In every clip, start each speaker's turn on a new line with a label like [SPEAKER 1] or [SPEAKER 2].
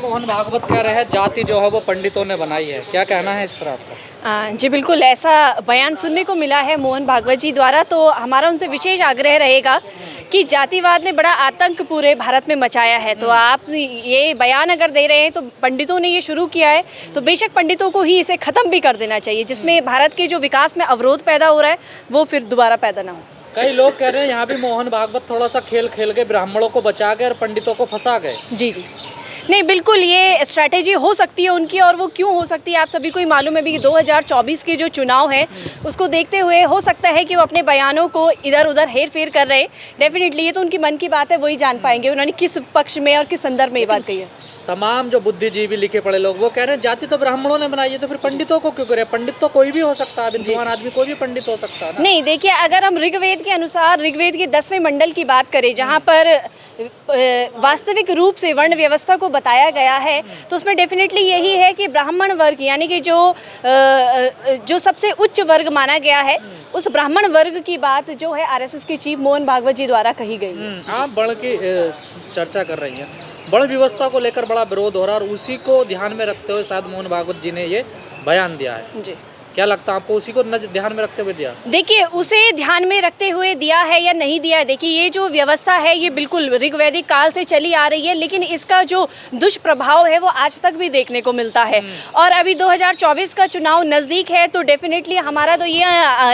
[SPEAKER 1] मोहन भागवत कह रहे हैं जाति जो है वो पंडितों ने बनाई है, क्या कहना है इस पर आपका?
[SPEAKER 2] जी बिल्कुल, ऐसा बयान सुनने को मिला है मोहन भागवत जी द्वारा। तो हमारा उनसे विशेष आग्रह रहेगा कि जातिवाद ने बड़ा आतंक पूरे भारत में मचाया है। तो आप ये बयान अगर दे रहे हैं तो पंडितों ने ये शुरू किया है, तो बेशक पंडितों को ही इसे ख़त्म भी कर देना चाहिए, जिसमें भारत के जो विकास में अवरोध पैदा हो रहा है वो फिर दोबारा पैदा ना हो।
[SPEAKER 1] कई लोग कह रहे हैं यहाँ भी मोहन भागवत थोड़ा सा खेल खेल के ब्राह्मणों को बचा गए और पंडितों को फंसा गए।
[SPEAKER 2] जी जी, नहीं बिल्कुल, ये स्ट्रैटेजी हो सकती है उनकी। और वो क्यों हो सकती है आप सभी को ही मालूम है भी कि 2024 के जो चुनाव है उसको देखते हुए हो सकता है कि वो अपने बयानों को इधर उधर हेर फेर कर रहे हैं। डेफिनेटली ये तो उनकी मन की बात है, वही जान पाएंगे उन्होंने किस पक्ष में और किस संदर्भ में ये बात कही है।
[SPEAKER 1] तमाम जो बुद्धिजीवी लिखे पढ़े लोग वो कह रहे हैं जाति तो ब्राह्मणों ने बनाई है, तो फिर पंडितों को क्यों करे? पंडित तो कोई भी हो सकता है, विद्वान आदमी कोई भी पंडित हो सकता है ना?
[SPEAKER 2] नहीं, देखिए, अगर हम ऋग्वेद के अनुसार ऋग्वेद के 10वें मंडल की बात करें, जहाँ पर वास्तविक रूप से वर्ण व्यवस्था को बताया गया है, तो उसमें डेफिनेटली यही है कि ब्राह्मण वर्ग यानी कि जो सबसे उच्च वर्ग माना गया है, उस ब्राह्मण वर्ग की बात जो है आरएसएस के चीफ मोहन भागवत जी द्वारा कही गई।
[SPEAKER 1] आप बड़ की चर्चा कर रही हैं, बड़ व्यवस्था को लेकर बड़ा विरोध हो रहा है और उसी को ध्यान में रखते हुए शायद मोहन भागवत जी ने ये बयान दिया है। जी, क्या लगता है आपको, उसी को ध्यान में रखते हुए दिया?
[SPEAKER 2] देखिए, उसे ध्यान में रखते हुए दिया है या नहीं दिया है, देखिए ये जो व्यवस्था है ये बिल्कुल ऋग्वैदिक काल से चली आ रही है, लेकिन इसका जो दुष्प्रभाव है वो आज तक भी देखने को मिलता है। और अभी 2024 का चुनाव नज़दीक है, तो डेफिनेटली हमारा तो ये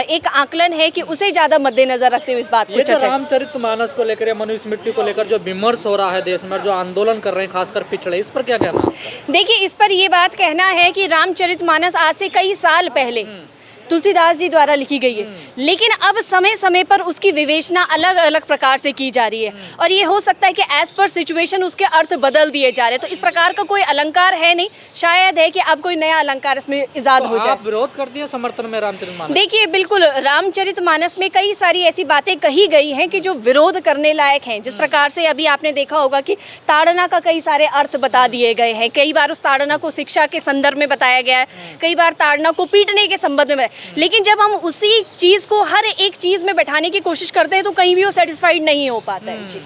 [SPEAKER 2] एक आकलन है कि उसे ज़्यादा मद्देनजर रखते हुए इस बात को चर्चा।
[SPEAKER 1] रामचरितमानस को लेकर या मनुस्मृति को लेकर जो विमर्श हो रहा है देश में, जो आंदोलन कर रहे हैं खासकर पिछड़े, इस पर क्या कहना है?
[SPEAKER 2] देखिए, इस पर ये बात कहना है कि रामचरितमानस आज से कई साल पहले तुलसीदास जी द्वारा लिखी गई है, लेकिन अब समय समय पर उसकी विवेचना अलग अलग प्रकार से की जा रही है और ये हो सकता है कि एज पर सिचुएशन उसके अर्थ बदल दिए जा रहे हैं। तो इस प्रकार का कोई अलंकार है नहीं, शायद है कि अब कोई नया अलंकार इसमें इजाद हो जाए।
[SPEAKER 1] आप विरोध कर दिए समर्थन में रामचरितमानस?
[SPEAKER 2] देखिए, बिल्कुल, रामचरितमानस में कई सारी ऐसी बातें कही गई हैं कि जो विरोध करने लायक हैं। जिस प्रकार से अभी आपने देखा होगा कि ताड़ना का कई सारे अर्थ बता दिए गए हैं, कई बार उस ताड़ना को शिक्षा के संदर्भ में बताया गया है, कई बार ताड़ना को पीटने के संबंध में। लेकिन जब हम उसी चीज़ को हर एक चीज़ में बैठाने की कोशिश करते हैं तो कहीं भी वो सेटिस्फाइड नहीं हो पाता है। जी,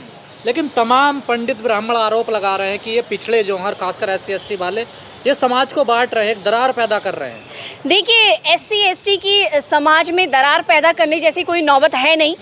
[SPEAKER 1] लेकिन तमाम पंडित ब्राह्मण आरोप लगा रहे हैं कि ये पिछड़े जो हैं, खासकर SC/ST वाले, ये समाज को बांट रहे हैं, एक दरार पैदा कर रहे हैं।
[SPEAKER 2] देखिए, SC/ST की समाज में दरार पैदा करने जैसी कोई नौबत है नहीं।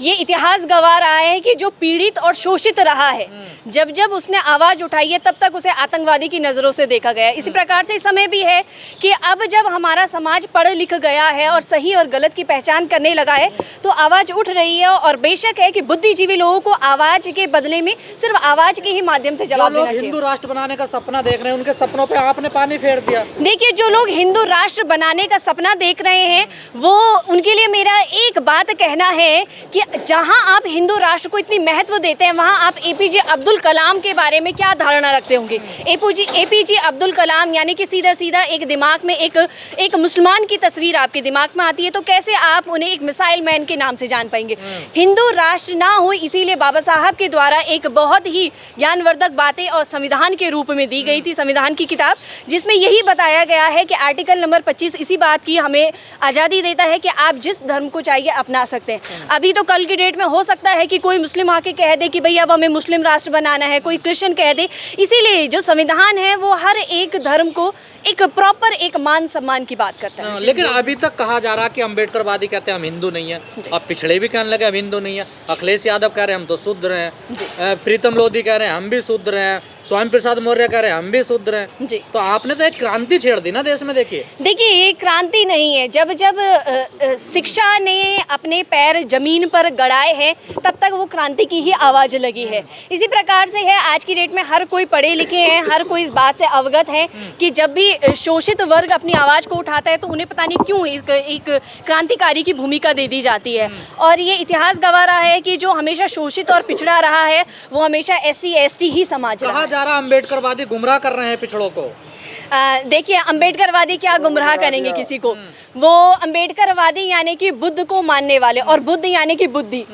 [SPEAKER 2] ये इतिहास गवाह रहा है कि जो पीड़ित और शोषित रहा है, जब जब उसने आवाज़ उठाई है तब तक उसे आतंकवादी की नज़रों से देखा गया है। इसी प्रकार से इस समय भी है कि अब जब हमारा समाज पढ़ लिख गया है और सही और गलत की पहचान करने लगा है, तो आवाज़ उठ रही है। और बेशक है कि बुद्धिजीवी लोगों को आवाज़ के बदले में सिर्फ आवाज़ के ही माध्यम से जवाब देना चाहिए।
[SPEAKER 1] हिंदू राष्ट्र बनाने का सपना देख रहे हैं, उनके सपनों पर आपने पानी फेर दिया।
[SPEAKER 2] देखिए, जो लोग हिंदू राष्ट्र बनाने का सपना देख रहे हैं, वो उनके लिए मेरा एक बात कहना है कि जहां आप हिंदू राष्ट्र को इतनी महत्व देते हैं, वहां आप APJ अब्दुल कलाम के बारे में क्या धारणा रखते होंगे? APJ अब्दुल कलाम यानी कि सीधा सीधा एक दिमाग में एक मुसलमान की तस्वीर आपके दिमाग में आती है, तो कैसे आप उन्हें एक मिसाइल मैन के नाम से जान पाएंगे? हिंदू राष्ट्र ना हो, इसीलिए बाबा साहब के द्वारा एक बहुत ही ज्ञानवर्धक बातें और संविधान के रूप में दी गई थी, संविधान की किताब, जिसमें यही बताया गया है कि आर्टिकल नंबर 25 इसी बात की हमें आज़ादी देता है कि आप जिस धर्म को चाहिए अपना सकते हैं। अभी तो कल की डेट में हो सकता है कि कोई मुस्लिम आके कह दे कि भाई अब हमें मुस्लिम राष्ट्र बनाना है, कोई क्रिश्चियन कह दे। इसीलिए जो संविधान है वो हर एक धर्म को एक प्रॉपर एक मान सम्मान की बात करता है।
[SPEAKER 1] लेकिन अभी तक कहा जा रहा है कि अम्बेडकरवादी कहते हैं हम हिंदू नहीं है, अब पिछड़े भी कहने लगे हम हिंदू नहीं है, अखिलेश यादव कह रहे हैं हम तो शूद्र हैं, प्रीतम लोधी कह रहे हैं हम भी शूद्र हैं, स्वामी प्रसाद मौर्य कह रहे हैं हम भी शूद्र हैं। जी, तो आपने तो एक क्रांति छेड़ दी ना देश में। देखिए,
[SPEAKER 2] ये क्रांति नहीं है। जब शिक्षा ने अपने पैर जमीन पर गड़ाए हैं, तब तक वो क्रांति की ही आवाज़ लगी है। इसी प्रकार से है आज की डेट में हर कोई पढ़े लिखे हैं, हर कोई इस बात से अवगत है कि जब भी शोषित वर्ग अपनी आवाज़ को उठाता है तो उन्हें पता नहीं क्यों एक क्रांतिकारी की भूमिका दे दी जाती है। और ये इतिहास गवाह रहा है कि जो हमेशा शोषित और पिछड़ा रहा है वो हमेशा SC/ST ही समाज रहा है।
[SPEAKER 1] जा रहा अम्बेडकरवादी गुमराह कर रहे हैं पिछड़ों को।
[SPEAKER 2] देखिए, अम्बेडकरवादी क्या गुमराह करेंगे किसी को? वो अम्बेडकरवादी यानी कि बुद्ध को मानने वाले, और बुद्ध यानी कि बुद्धि।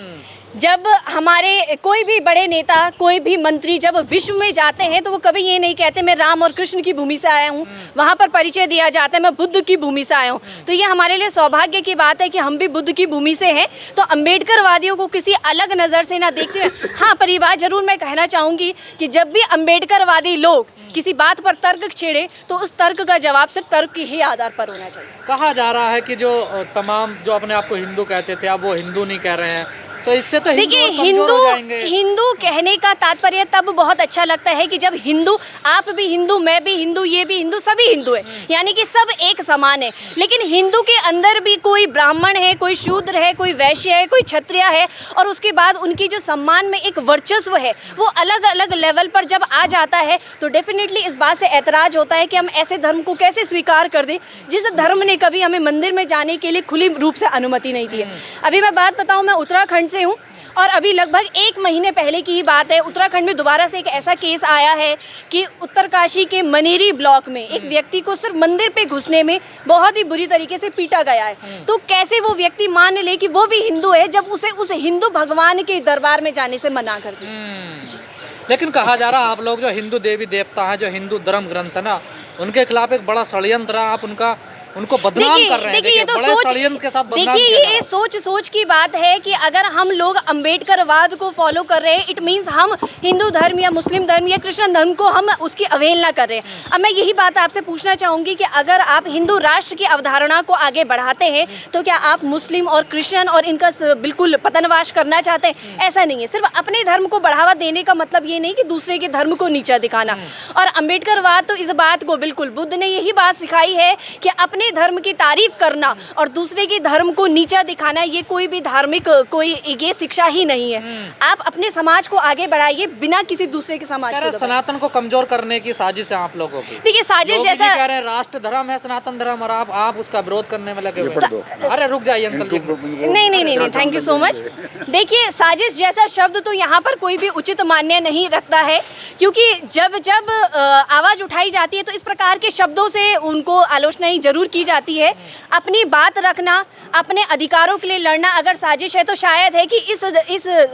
[SPEAKER 2] जब हमारे कोई भी बड़े नेता, कोई भी मंत्री जब विश्व में जाते हैं तो वो कभी ये नहीं कहते मैं राम और कृष्ण की भूमि से आया हूँ, वहाँ पर परिचय दिया जाता है मैं बुद्ध की भूमि से आया हूँ। तो ये हमारे लिए सौभाग्य की बात है कि हम भी बुद्ध की भूमि से हैं। तो अम्बेडकरवादियों को किसी अलग नज़र से ना देखते हुए, हाँ पर ये बात जरूर मैं कहना चाहूँगी कि जब भी अम्बेडकरवादी लोग किसी बात पर तर्क छेड़े तो उस तर्क का जवाब सिर्फ तर्क के ही आधार पर होना चाहिए।
[SPEAKER 1] कहा जा रहा है कि जो तमाम जो अपने आप को हिंदू कहते थे अब वो हिंदू नहीं कह रहे हैं, तो इससे तो
[SPEAKER 2] देखिए हिंदू कहने का तात्पर्य तब बहुत अच्छा लगता है कि जब हिंदू, आप भी हिंदू, मैं भी हिंदू, ये भी हिंदू, सभी हिंदू है, यानी कि सब एक समान है। लेकिन हिंदू के अंदर भी कोई ब्राह्मण है, कोई शूद्र है, कोई वैश्य है, कोई क्षत्रिय है, और उसके बाद उनकी जो सम्मान में एक वर्चस्व है वो अलग अलग लेवल पर जब आ जाता है तो डेफिनेटली इस बात से ऐतराज होता है कि हम ऐसे धर्म को कैसे स्वीकार कर दें जिस धर्म ने कभी हमें मंदिर में जाने के लिए खुली रूप से अनुमति नहीं दी है। अभी मैं बात बताऊँ, मैं उत्तराखंड से हूँ और अभी लगभग 1 महीने पहले की ही बात है, उत्तराखंड में दोबारा से एक ऐसा केस आया है कि उत्तरकाशी के मनेरी ब्लॉक में एक व्यक्ति को सिर्फ मंदिर पे घुसने में बहुत ही बुरी तरीके से पीटा गया है। तो कैसे वो व्यक्ति मान ले कि वो भी हिंदू है जब उसे उस हिंदू भगवान के दरबार में जाने से मना कर दिया।
[SPEAKER 1] लेकिन कहा जा रहा है आप लोग जो हिंदू देवी देवता हैं, जो हिंदू धर्म ग्रंथ है ना, उनके खिलाफ एक बड़ा षड्यंत्र आप उनको बदनाम कर रहे हैं।
[SPEAKER 2] देखिए ये तो
[SPEAKER 1] बड़े षड्यंत्र के साथ बदनाम
[SPEAKER 2] देखिए ये सोच की बात है कि अगर हम लोग अम्बेडकरवाद को फॉलो कर रहे हैं, इट मीन्स हम हिंदू धर्म या मुस्लिम धर्म या कृष्ण धर्म को हम उसकी अवहेलना कर रहे हैं। अब मैं यही बात आपसे पूछना चाहूँगी कि अगर आप हिंदू राष्ट्र की अवधारणा को आगे बढ़ाते हैं तो क्या आप मुस्लिम और क्रिश्चियन और इनका बिल्कुल पतनवास करना चाहते हैं? ऐसा नहीं है। सिर्फ अपने धर्म को बढ़ावा देने का मतलब ये नहीं कि दूसरे के धर्म को नीचा दिखाना। और अम्बेडकरवाद तो इस बात को बिल्कुल, बुद्ध ने यही बात सिखाई है कि अपने धर्म की तारीफ करना और दूसरे के धर्म को नीचा दिखाना ये कोई भी धार्मिक कोई ये शिक्षा ही नहीं है। आप अपने समाज को आगे बढ़ाइए बिना किसी दूसरे के समाज को।
[SPEAKER 1] सनातन को कमजोर करने की साजिश है आप लोगों की।
[SPEAKER 2] देखिए साजिश जैसा
[SPEAKER 1] कह रहे हैं राष्ट्र धर्म है सनातन धर्म और आप उसका विरोध करने में लगे हुए। अरे रुक जाइए अंकल जी।
[SPEAKER 2] नहीं, थैंक यू सो मच। देखिए साजिश जैसा शब्द तो यहाँ पर कोई भी उचित मान्य नहीं रखता है, क्योंकि जब आवाज उठाई जाती है तो इस प्रकार के शब्दों से उनको आलोचना ही जरूर की जाती है। अपनी बात रखना, अपने अधिकारों के लिए लड़ना अगर साजिश है तो शायद है कि इस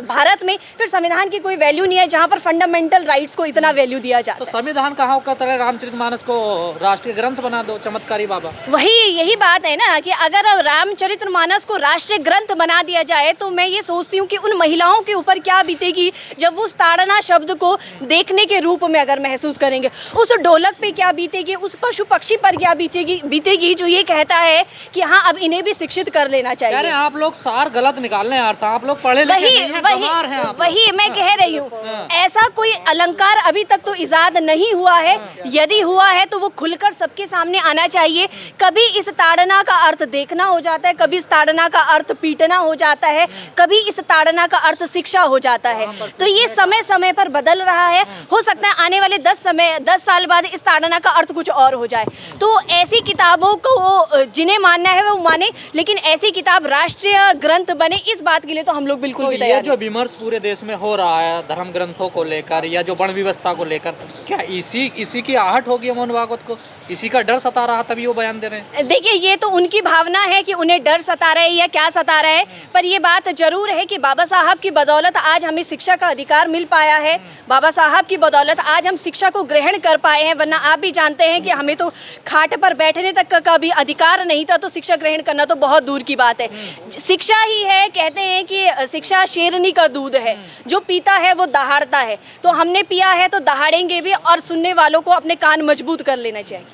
[SPEAKER 2] भारत में फिर संविधान की कोई वैल्यू नहीं है जहाँ पर फंडामेंटल राइट्स को इतना वैल्यू दिया जाता है।
[SPEAKER 1] तो संविधान कहाँ का तरह रामचरितमानस को राष्ट्रीय ग्रंथ बना दो, चमत्कारी बाबा।
[SPEAKER 2] यही बात है ना कि अगर रामचरितमानस को राष्ट्रीय ग्रंथ बना दिया जाए तो मैं ये सोचती हूँ कि उन महिलाओं के ऊपर क्या बीतेगी जब वो उस ताड़ना शब्द को देखने के रूप में अगर महसूस करेंगे, उस ढोलक पे क्या बीतेगी, उस पशु पक्षी पर क्या बीतेगी जो ये कहता है कि हाँ अब इन्हें भी शिक्षित कर लेना चाहिए।
[SPEAKER 1] अरे आप लोग सार गलत निकालने आता, आप लोग पढ़े लिखे नहीं हैं, गंवार हैं आप।
[SPEAKER 2] वही मैं कह रही हूँ, ऐसा कोई अलंकार अभी तक तो इजाद नहीं हुआ है। यदि हुआ है तो वो खुलकर सबके सामने आना चाहिए। कभी इस ताड़ना का अर्थ देखना हो जाता है, कभी इस ताड़ना का अर्थ पीटना हो जाता है, कभी इस ताड़ना का अर्थ शिक्षा हो जाता है। तो ये समय समय पर बदल रहा है। हो सकता है आने वाले 10 साल बाद इस ताड़ना का अर्थ कुछ और हो जाए। तो ऐसी किताबों को जिन्हें मानना है वो माने, लेकिन ऐसी किताब राष्ट्रीय ग्रंथ बने इस बात के लिए तो हम लोग बिल्कुल भी तैयार।
[SPEAKER 1] ये जो विमर्श पूरे देश में हो रहा है धर्म ग्रंथों को लेकर या जो वर्ण व्यवस्था को लेकर, क्या इसी की आहट होगी मोहन भागवत को? इसी का डर सता रहा तभी वो बयान दे रहे हैं?
[SPEAKER 2] देखिए ये तो उनकी भावना है कि उन्हें डर सता रहा है या क्या सता रहा है, पर ये बात जरूर है कि बाबा साहब की बदौलत आज हमें शिक्षा का अधिकार मिल पाया है। बाबा साहब की बदौलत आज हम शिक्षा को ग्रहण कर पाए हैं, वरना आप भी जानते हैं कि हमें तो खाट पर बैठने तक का भी अधिकार नहीं था, तो शिक्षा ग्रहण करना तो बहुत दूर की बात है। शिक्षा ही है, कहते हैं कि शिक्षा शेरनी का दूध है, जो पीता है वो दहाड़ता है। तो हमने पिया है तो दहाड़ेंगे भी, और सुनने वालों को अपने कान मजबूत कर लेना चाहिए।